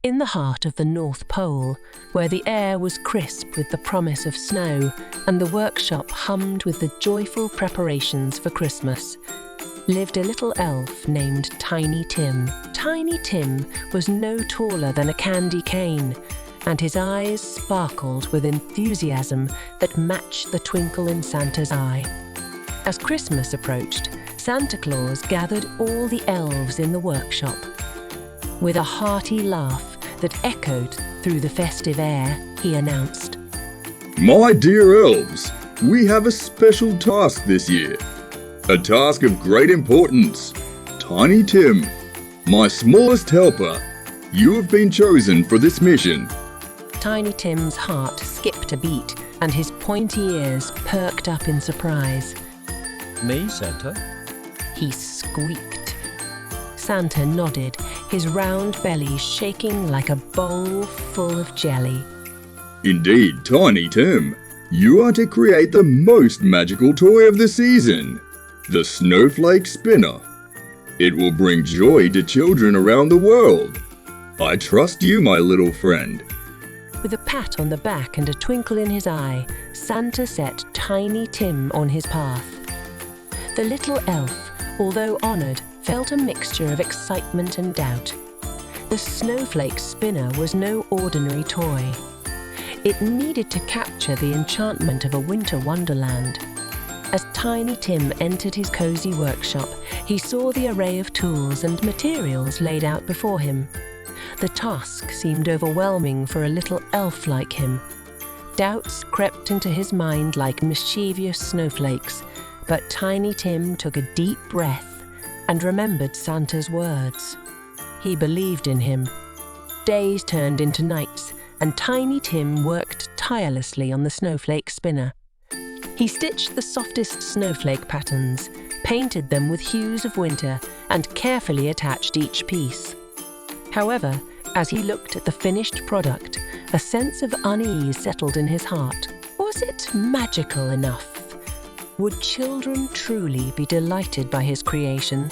In the heart of the North Pole, where the air was crisp with the promise of snow and the workshop hummed with the joyful preparations for Christmas, lived a little elf named Tiny Tim. Tiny Tim was no taller than a candy cane, and his eyes sparkled with enthusiasm that matched the twinkle in Santa's eye. As Christmas approached, Santa Claus gathered all the elves in the workshop. With a hearty laugh that echoed through the festive air, he announced, "My dear elves, we have a special task this year. A task of great importance. Tiny Tim, my smallest helper, you have been chosen for this mission." Tiny Tim's heart skipped a beat and his pointy ears perked up in surprise. Me, Santa? He squeaked. Santa nodded, his round belly shaking like a bowl full of jelly. Indeed, Tiny Tim, you are to create the most magical toy of the season, the Snowflake Spinner. It will bring joy to children around the world. I trust you, my little friend. With a pat on the back and a twinkle in his eye, Santa set Tiny Tim on his path. The little elf, although honoured, felt a mixture of excitement and doubt. The Snowflake Spinner was no ordinary toy. It needed to capture the enchantment of a winter wonderland. As Tiny Tim entered his cosy workshop, he saw the array of tools and materials laid out before him. The task seemed overwhelming for a little elf like him. Doubts crept into his mind like mischievous snowflakes, but Tiny Tim took a deep breath and remembered Santa's words. He believed in him. Days turned into nights, and Tiny Tim worked tirelessly on the Snowflake Spinner. He stitched the softest snowflake patterns, painted them with hues of winter, and carefully attached each piece. However, as he looked at the finished product, a sense of unease settled in his heart. Was it magical enough? Would children truly be delighted by his creation?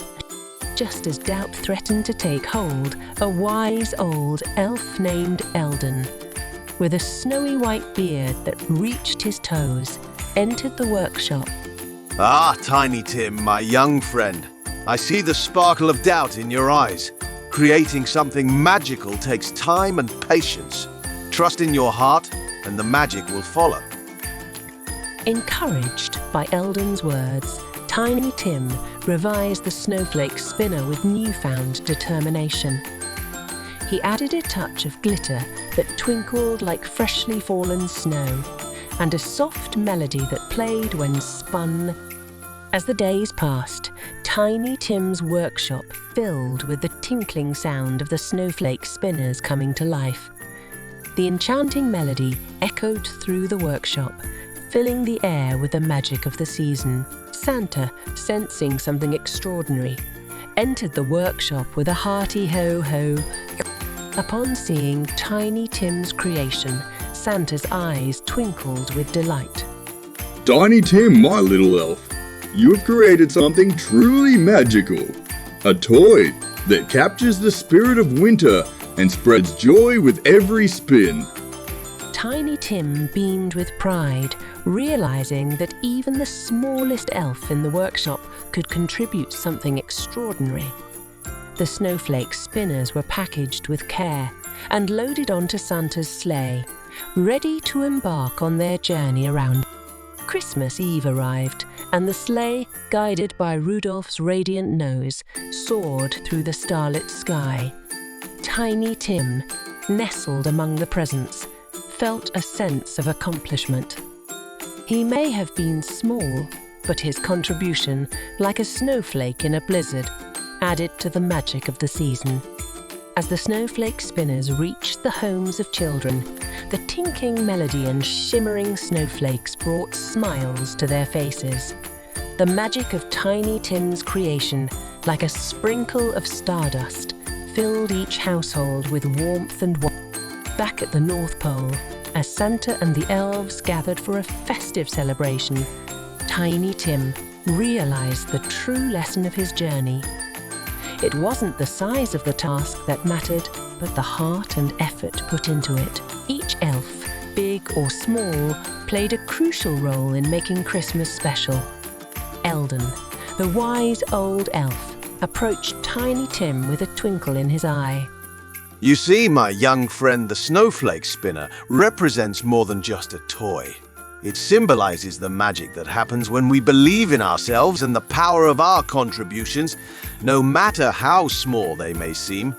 Just as doubt threatened to take hold, a wise old elf named Eldon, with a snowy white beard that reached his toes, entered the workshop. "Ah, Tiny Tim, my young friend, I see the sparkle of doubt in your eyes. Creating something magical takes time and patience. Trust in your heart, and the magic will follow." Encouraged by Eldon's words, Tiny Tim revised the Snowflake Spinner with newfound determination. He added a touch of glitter that twinkled like freshly fallen snow, and a soft melody that played when spun. As the days passed, Tiny Tim's workshop filled with the tinkling sound of the snowflake spinners coming to life. The enchanting melody echoed through the workshop, filling the air with the magic of the season. Santa, sensing something extraordinary, entered the workshop with a hearty ho-ho. Upon seeing Tiny Tim's creation, Santa's eyes twinkled with delight. Tiny Tim, my little elf, you have created something truly magical. A toy that captures the spirit of winter and spreads joy with every spin. Tiny Tim beamed with pride, realizing that even the smallest elf in the workshop could contribute something extraordinary. The snowflake spinners were packaged with care and loaded onto Santa's sleigh, ready to embark on their journey around. Christmas Eve arrived, and the sleigh, guided by Rudolph's radiant nose, soared through the starlit sky. Tiny Tim, nestled among the presents, felt a sense of accomplishment. He may have been small, but his contribution, like a snowflake in a blizzard, added to the magic of the season. As the snowflake spinners reached the homes of children, the tinkling melody and shimmering snowflakes brought smiles to their faces. The magic of Tiny Tim's creation, like a sprinkle of stardust, filled each household with warmth and wonder. Back at the North Pole, as Santa and the elves gathered for a festive celebration, Tiny Tim realized the true lesson of his journey. It wasn't the size of the task that mattered, at the heart and effort put into it. Each elf, big or small, played a crucial role in making Christmas special. Eldon, the wise old elf, approached Tiny Tim with a twinkle in his eye. You see, my young friend, the snowflake spinner represents more than just a toy. It symbolizes the magic that happens when we believe in ourselves and the power of our contributions, no matter how small they may seem.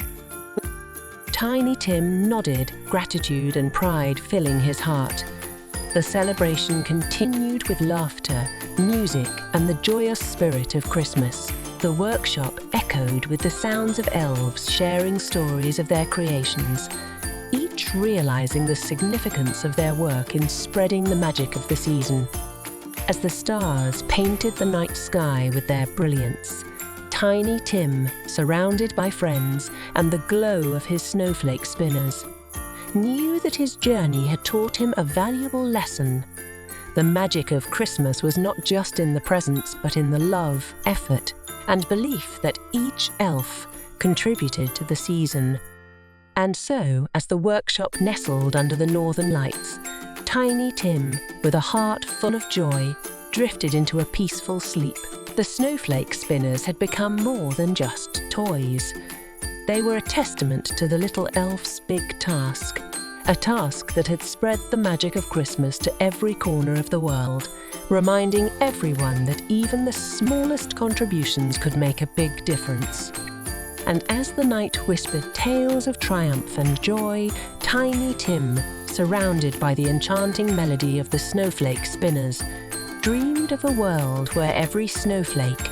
Tiny Tim nodded, gratitude and pride filling his heart. The celebration continued with laughter, music, and the joyous spirit of Christmas. The workshop echoed with the sounds of elves sharing stories of their creations, each realizing the significance of their work in spreading the magic of the season. As the stars painted the night sky with their brilliance, Tiny Tim, surrounded by friends and the glow of his snowflake spinners, knew that his journey had taught him a valuable lesson. The magic of Christmas was not just in the presents, but in the love, effort, and belief that each elf contributed to the season. And so, as the workshop nestled under the northern lights, Tiny Tim, with a heart full of joy, drifted into a peaceful sleep. The snowflake spinners had become more than just toys. They were a testament to the little elf's big task, a task that had spread the magic of Christmas to every corner of the world, reminding everyone that even the smallest contributions could make a big difference. And as the night whispered tales of triumph and joy, Tiny Tim, surrounded by the enchanting melody of the snowflake spinners, dreamed of a world where every snowflake,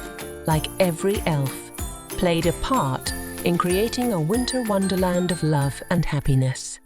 like every elf, played a part in creating a winter wonderland of love and happiness.